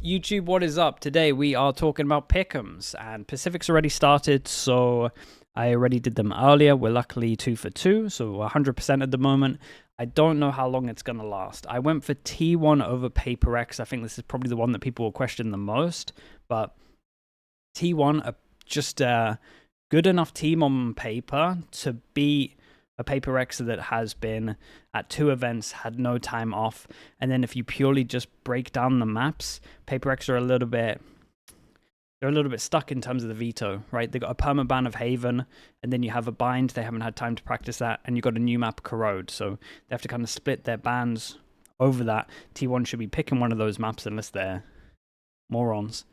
YouTube, what is up? Today we are talking about Pickems, and Pacific's already started, so I already did them earlier. We're luckily 2 for 2, so 100% at the moment. I don't know how long it's going to last. I went for T1 over Paper X. I think this is probably the one that people will question the most, but T1 are just a good enough team on paper to beat a Paper X that has been at 2 events, had no time off. And then if you purely just break down the maps, Paper X are a little bit stuck in terms of the veto, right? They got a permaban of Haven, and then you have a bind. They haven't had time to practice that, and you got a new map, Corrode. So they have to kind of split their bans over that. T1 should be picking one of those maps unless they're morons.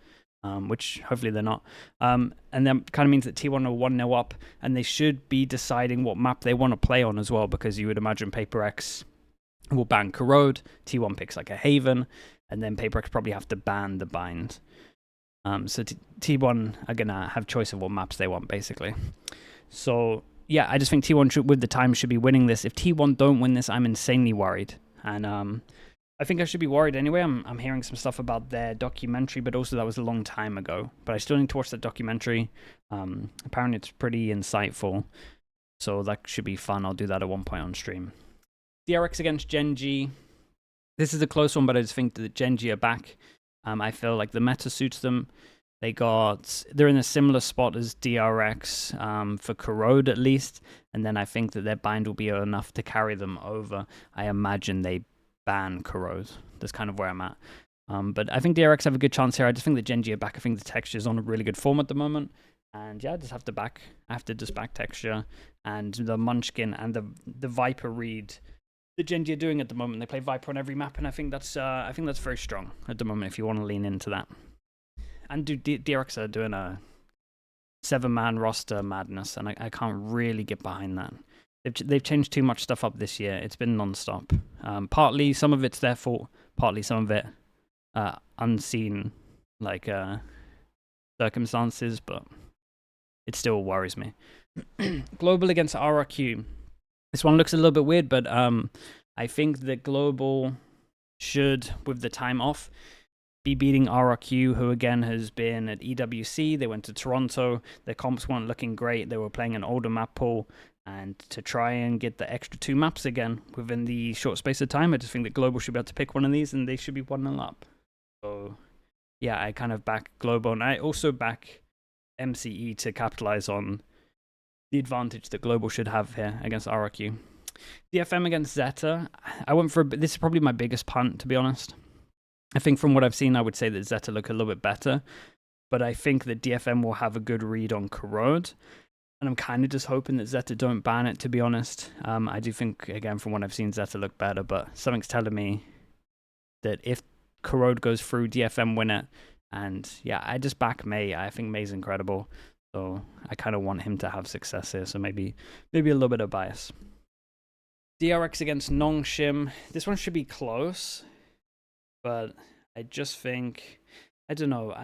Which hopefully they're not. And that kind of means that T1 are 1-0 up, and they should be deciding what map they want to play on as well, because you would imagine Paper X will ban Corrode, T1 picks like a Haven, and then Paper X probably have to ban the bind. So T1 are going to have choice of what maps they want, basically. So, yeah, I just think T1 should, with the time, should be winning this. If T1 don't win this, I'm insanely worried. And I think I should be worried anyway. I'm hearing some stuff about their documentary, but also that was a long time ago. But I still need to watch that documentary. Apparently it's pretty insightful, so that should be fun. I'll do that at one point on stream. DRX against Genji. This is a close one, but I just think that Genji are back. I feel like the meta suits them. They're in a similar spot as DRX for Corrode at least, and then I think that their bind will be enough to carry them over. I imagine they ban Corrode. That's kind of where I'm at. But I think DRX have a good chance here. I just think that Genji are back. I think the texture's on a really good form at the moment. And yeah, I just have to back. I have to just back texture and the Munchkin and the Viper read that Genji are doing at the moment. They play Viper on every map, and I think that's very strong at the moment if you want to lean into that. And DRX are doing a 7-man roster madness, and I can't really get behind that. They've changed too much stuff up this year. It's been non-stop. Partly some of it's their fault, partly some of it unseen circumstances, but it still worries me. Global against RRQ. This one looks a little bit weird, but I think that Global should, with the time off, be beating RRQ, who again has been at EWC. They went to Toronto. Their comps weren't looking great. They were playing an older map pool. And to try and get the extra 2 maps again within the short space of time, I just think that Global should be able to pick one of these, and they should be 1-0 up. So, yeah, I kind of back Global, and I also back MCE to capitalize on the advantage that Global should have here against RRQ. DFM against Zeta. I went for this is probably my biggest punt, to be honest. I think from what I've seen, I would say that Zeta look a little bit better, but I think that DFM will have a good read on Corrode. And I'm kind of just hoping that Zeta don't ban it, to be honest. I do think, again, from what I've seen, Zeta look better, but something's telling me that if Corrode goes through, DFM win it. And yeah, I just back May. I think May's incredible. So I kind of want him to have success here. So maybe a little bit of bias. DRX against Nongshim. This one should be close, but I just think, I don't know.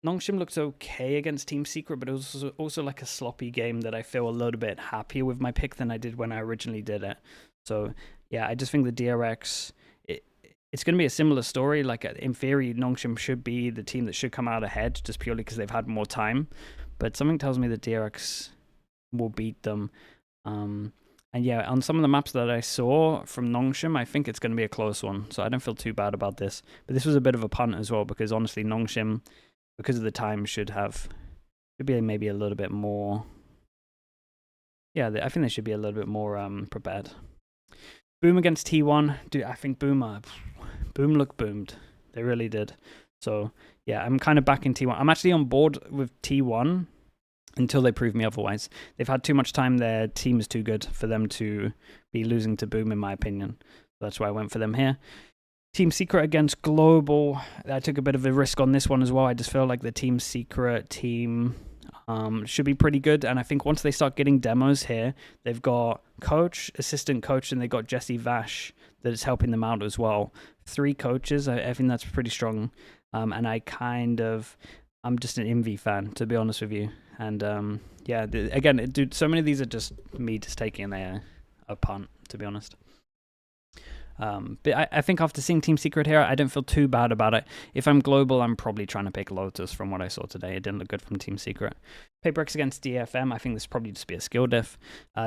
Nongshim looked okay against Team Secret, but it was also like a sloppy game that I feel a little bit happier with my pick than I did when I originally did it. So yeah, I just think the DRX, it's going to be a similar story. Like in theory, Nongshim should be the team that should come out ahead just purely because they've had more time. But something tells me that DRX will beat them. And yeah, on some of the maps that I saw from Nongshim, I think it's going to be a close one. So I don't feel too bad about this. But this was a bit of a punt as well, because honestly, Nongshim, because of the time, should be maybe a little bit more. Yeah, I think they should be a little bit more prepared. Boom against T1. Dude, I think Boom looked boomed. They really did. So yeah, I'm kind of back in T1. I'm actually on board with T1 until they prove me otherwise. They've had too much time. Their team is too good for them to be losing to Boom, in my opinion. So that's why I went for them here. Team Secret against Global. I took a bit of a risk on this one as well. I just feel like the Team Secret team should be pretty good. And I think once they start getting demos here, they've got coach, assistant coach, and they've got Jesse Vash that is helping them out as well. 3 coaches. I think that's pretty strong. And I'm just an MV fan, to be honest with you. And yeah, again, dude, so many of these are just me just taking a punt, to be honest. But I think after seeing Team Secret here, I don't feel too bad about it. If I'm global, I'm probably trying to pick Lotus from what I saw today. It didn't look good from Team Secret. Paperx against DFM, I think this probably just be a skill diff.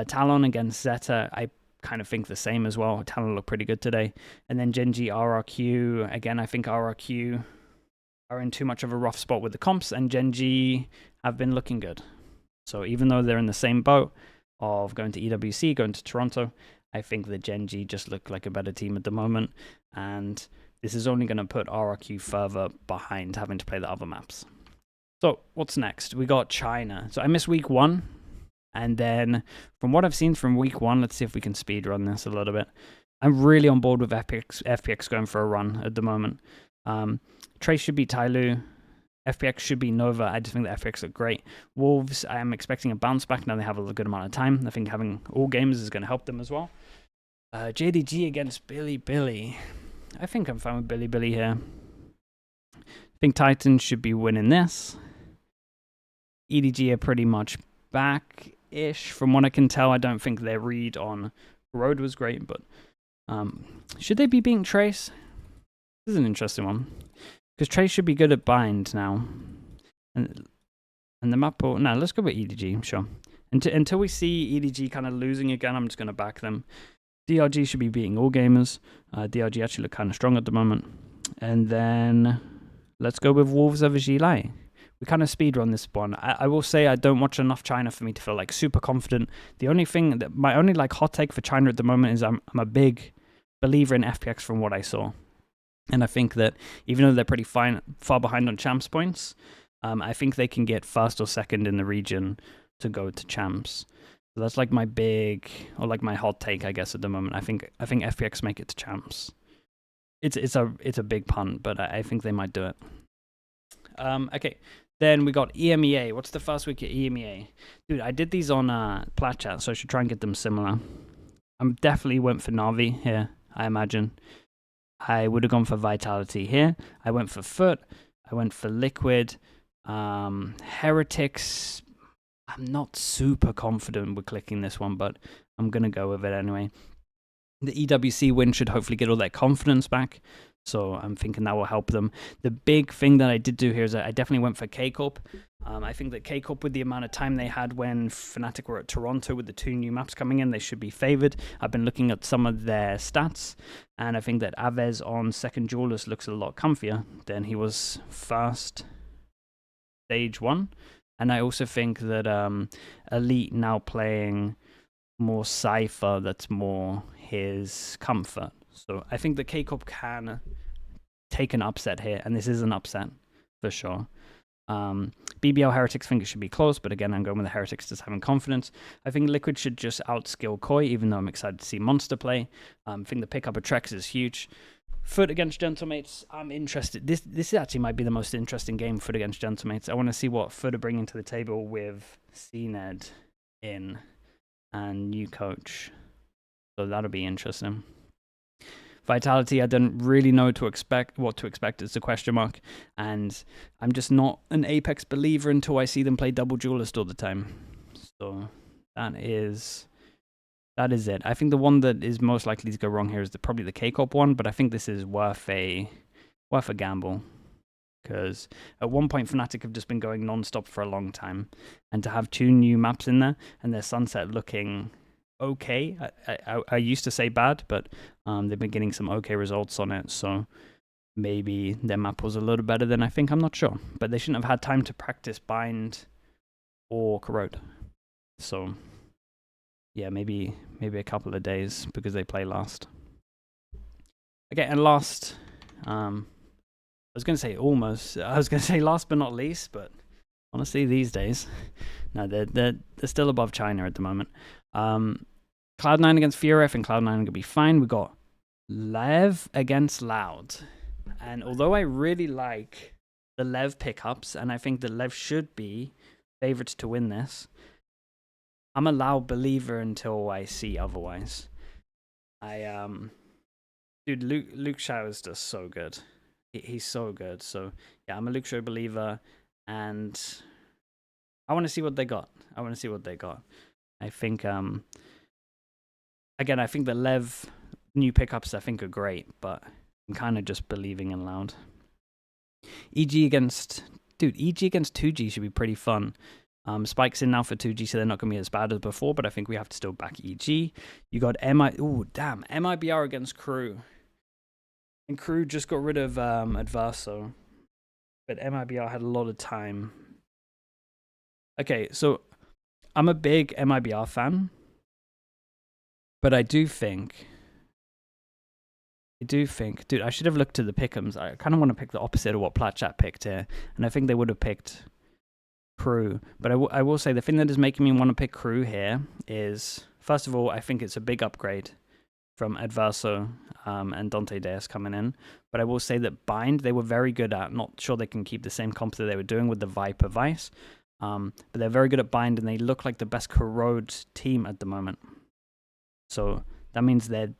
Talon against Zeta, I kind of think the same as well. Talon looked pretty good today. And then Genji, RRQ, again, I think RRQ are in too much of a rough spot with the comps, and Genji have been looking good. So even though they're in the same boat of going to EWC, going to Toronto, I think that Genji just look like a better team at the moment, and this is only going to put RRQ further behind having to play the other maps. So what's next? We got China. So I missed week 1, and then from what I've seen from week 1, let's see if we can speed run this a little bit. I'm really on board with FPX going for a run at the moment. Trace should be Tyloo. FPX should be Nova. I just think that FPX look great. Wolves, I am expecting a bounce back now they have a good amount of time. I think having all games is going to help them as well. JDG against Billy. I think I'm fine with Billy here. I think Titans should be winning this. EDG are pretty much back-ish. From what I can tell, I don't think their read on Road was great, but should they be beating Trace? This is an interesting one. Because Trace should be good at bind now. And the map will... No, let's go with EDG, sure. Until we see EDG kind of losing again, I'm just going to back them. DRG should be beating all gamers. DRG actually look kind of strong at the moment. And then let's go with Wolves over Gilai. We kind of speedrun this one. I will say I don't watch enough China for me to feel like super confident. The only thing that... My only like hot take for China at the moment is I'm a big believer in FPX from what I saw. And I think that even though they're pretty far behind on champs points, I think they can get first or second in the region to go to champs. So that's like my big, or like my hot take, I guess, at the moment. I think FPX make it to champs. It's a big punt, but I think they might do it. Okay, then we got EMEA. What's the first week at EMEA? Dude, I did these on Plat Chat, so I should try and get them similar. I definitely went for Na'Vi here, I imagine. I would have gone for Vitality here. I went for Foot. I went for Liquid. Heretics. I'm not super confident with clicking this one, but I'm going to go with it anyway. The EWC win should hopefully get all their confidence back. So I'm thinking that will help them. The big thing that I did do here is that I definitely went for K-Corp. I think that K-Corp, with the amount of time they had when Fnatic were at Toronto with the 2 new maps coming in, they should be favored. I've been looking at some of their stats, and I think that Aves on second Duelist looks a lot comfier than he was first stage 1. And I also think that Elite now playing more Cypher, that's more his comfort. So I think that K-Corp can take an upset here, and this is an upset for sure. BBL Heretics think it should be close, but again, I'm going with the Heretics just having confidence. I think Liquid should just outskill Koi, even though I'm excited to see Monster play. I think the pickup of Trex is huge. Foot against Gentlemates, I'm interested. This actually might be the most interesting game, Foot against Gentlemates. I want to see what Foot are bringing to the table with CNED in and new coach. So that'll be interesting. Vitality, I don't really know what to expect. It's a question mark, and I'm just not an Apex believer until I see them play double duelist all the time. So that is it. I think the one that is most likely to go wrong here is probably the K-Corp one, but I think this is worth a gamble, because at one point Fnatic have just been going non-stop for a long time, and to have 2 new maps in there and their Sunset looking okay. I used to say bad, but they've been getting some okay results on it, so maybe their map was a little better than I think. I'm not sure, but they shouldn't have had time to practice Bind or Corrode. So yeah, maybe a couple of days because they play last. Okay, and last, I was going to say almost. I was going to say last but not least, but honestly, these days, no, they're still above China at the moment. Cloud9 against Fury. I think Cloud9 are going to be fine. We got Lev against Loud. And although I really like the Lev pickups, and I think that Lev should be favorites to win this, I'm a Loud believer until I see otherwise. Dude, Luke Shaw is just so good. He's so good. So yeah, I'm a Luke Shaw believer, and I want to see what they got. I think again, I think the Lev new pickups I think are great, but I'm kind of just believing in Loud. EG against 2G should be pretty fun. Spike's in now for 2G, so they're not going to be as bad as before, but I think we have to still back EG. You got MIBR against Crew. And Crew just got rid of Adverso, but MIBR had a lot of time. Okay, so I'm a big MIBR fan, but I do think, dude, I should have looked to the Pickems. I kind of want to pick the opposite of what Platchat picked here, and I think they would have picked Crew. But I will say the thing that is making me want to pick Crew here is, first of all, I think it's a big upgrade from Adverso and Dante Deus coming in. But I will say that Bind, they were very good at. Not sure they can keep the same comp that they were doing with the Viper Vice. But they're very good at Bind, and they look like the best Corrode team at the moment. So that means they're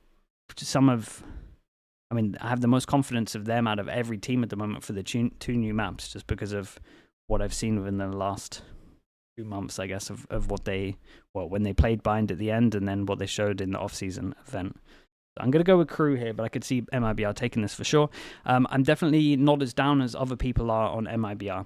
I have the most confidence of them out of every team at the moment for the two new maps, just because of what I've seen within the last 2 months, I guess, of what when they played Bind at the end, and then what they showed in the off-season event. So I'm going to go with Crew here, but I could see MIBR taking this for sure. I'm definitely not as down as other people are on MIBR.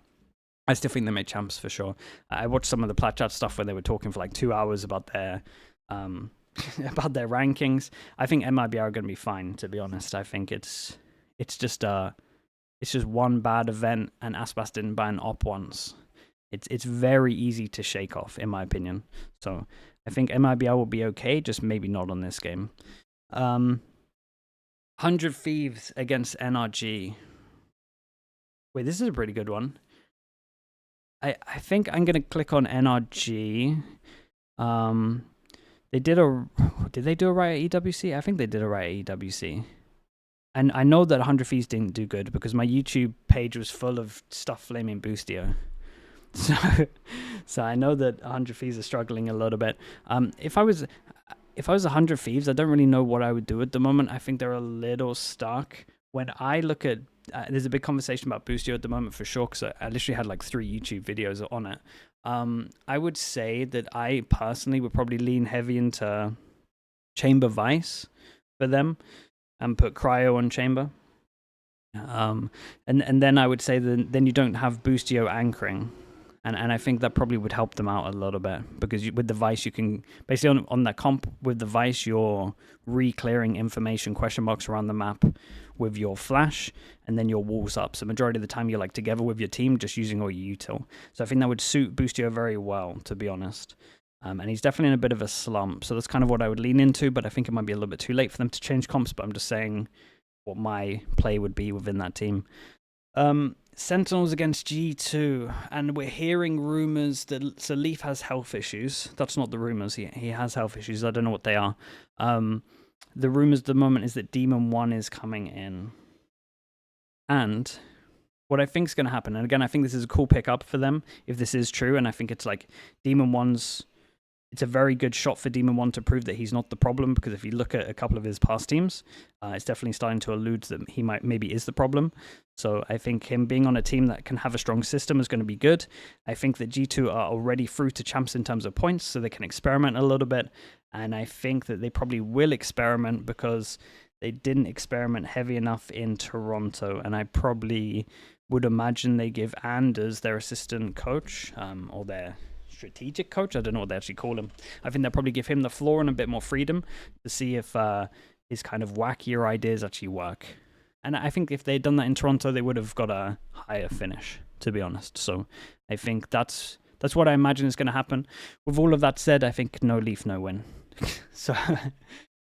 I still think they made champs for sure. I watched some of the Platchat stuff where they were talking for like 2 hours about their about their rankings. I think MIBR are going to be fine, to be honest. I think it's just one bad event, and Aspas didn't buy an op once. It's very easy to shake off, in my opinion. So I think MIBR will be okay, just maybe not on this game. 100 Thieves against NRG. Wait, this is a pretty good one. I think I'm gonna click on NRG. Did they do a right at EWC? I think they did a right at EWC. And I know that 100 Thieves didn't do good because my YouTube page was full of stuff flaming Boostio. So I know that 100 Thieves are struggling a little bit. If I was 100 Thieves, I don't really know what I would do at the moment. I think they're a little stuck. When I look at, there's a big conversation about Boostio at the moment for sure, because I literally had like 3 YouTube videos on it. I would say that I personally would probably lean heavy into Chamber Vice for them and put Cryo on Chamber. And then I would say that then you don't have Boostio anchoring. And I think that probably would help them out a little bit, because with the Vice, you can basically on that comp with the Vice, you're re-clearing information question marks around the map with your flash, and then your walls up. So majority of the time you're like together with your team, just using all your util. So I think that would suit Boostio very well, to be honest. And he's definitely in a bit of a slump. So that's kind of what I would lean into, but I think it might be a little bit too late for them to change comps, but I'm just saying what my play would be within that team. Sentinels against G2, and we're hearing rumors that Leaf has health issues. That's not the rumors. He has health issues. I don't know what they are. The rumors at the moment is that Demon 1 is coming in. And what I think is going to happen, and again, I think this is a cool pickup for them if this is true, and I think it's like Demon 1's, it's a very good shot for Demon 1 to prove that he's not the problem, because if you look at a couple of his past teams, it's definitely starting to allude that he maybe is the problem. So I think him being on a team that can have a strong system is going to be good. I think that G2 are already through to champs in terms of points, so they can experiment a little bit. And I think that they probably will experiment because they didn't experiment heavy enough in Toronto. And I probably would imagine they give Anders their assistant coach, or their strategic coach. I don't know what they actually call him. I think they'll probably give him the floor and a bit more freedom to see if his kind of wackier ideas actually work. And I think if they'd done that in Toronto, they would have got a higher finish, to be honest. So I think that's what I imagine is going to happen. With all of that said, I think no Leaf, no win. So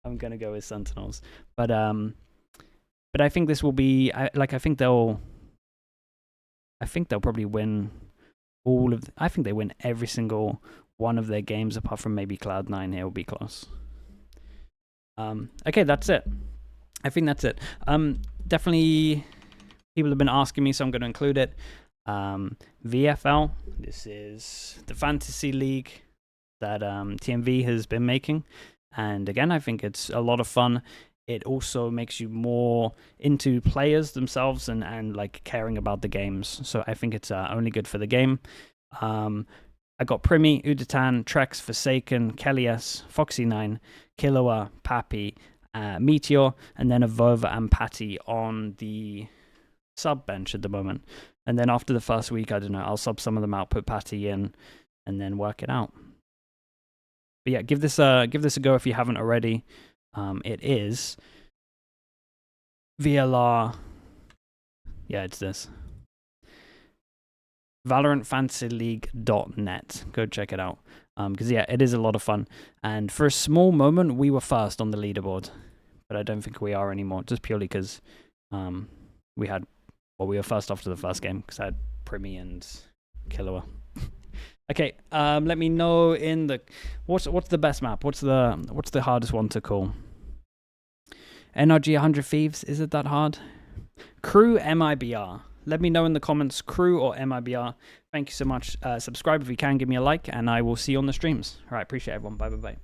I'm going to go with Sentinels. But I think this will be, I think they'll probably win I think they win every single one of their games apart from maybe Cloud9 here will be close. Okay, that's it. I think that's it. Definitely people have been asking me, so I'm going to include it. VFL, this is the fantasy league that TMV has been making. And again, I think it's a lot of fun. It also makes you more into players themselves and like caring about the games. So I think it's only good for the game. I got Primi, Udatan, Trex, Forsaken, Kelly S, Foxy9, Killua, Pappy, Meteor, and then a Vova and Patty on the sub bench at the moment. And then after the first week, I don't know, I'll sub some of them out, put Patty in, and then work it out. But yeah, give this a go if you haven't already. It is VLR. Yeah, it's this. ValorantFantasyLeague.net. Go check it out. Because yeah, it is a lot of fun. And for a small moment, we were first on the leaderboard, but I don't think we are anymore. Just purely because we were first after the first game because I had Primi and Killua. Okay, let me know in the what's the best map? What's the hardest one to call? NRG 100 Thieves, is it that hard? Crew MIBR. Let me know in the comments, crew or MIBR. Thank you so much. Subscribe if you can, give me a like, and I will see you on the streams. All right, appreciate everyone. Bye.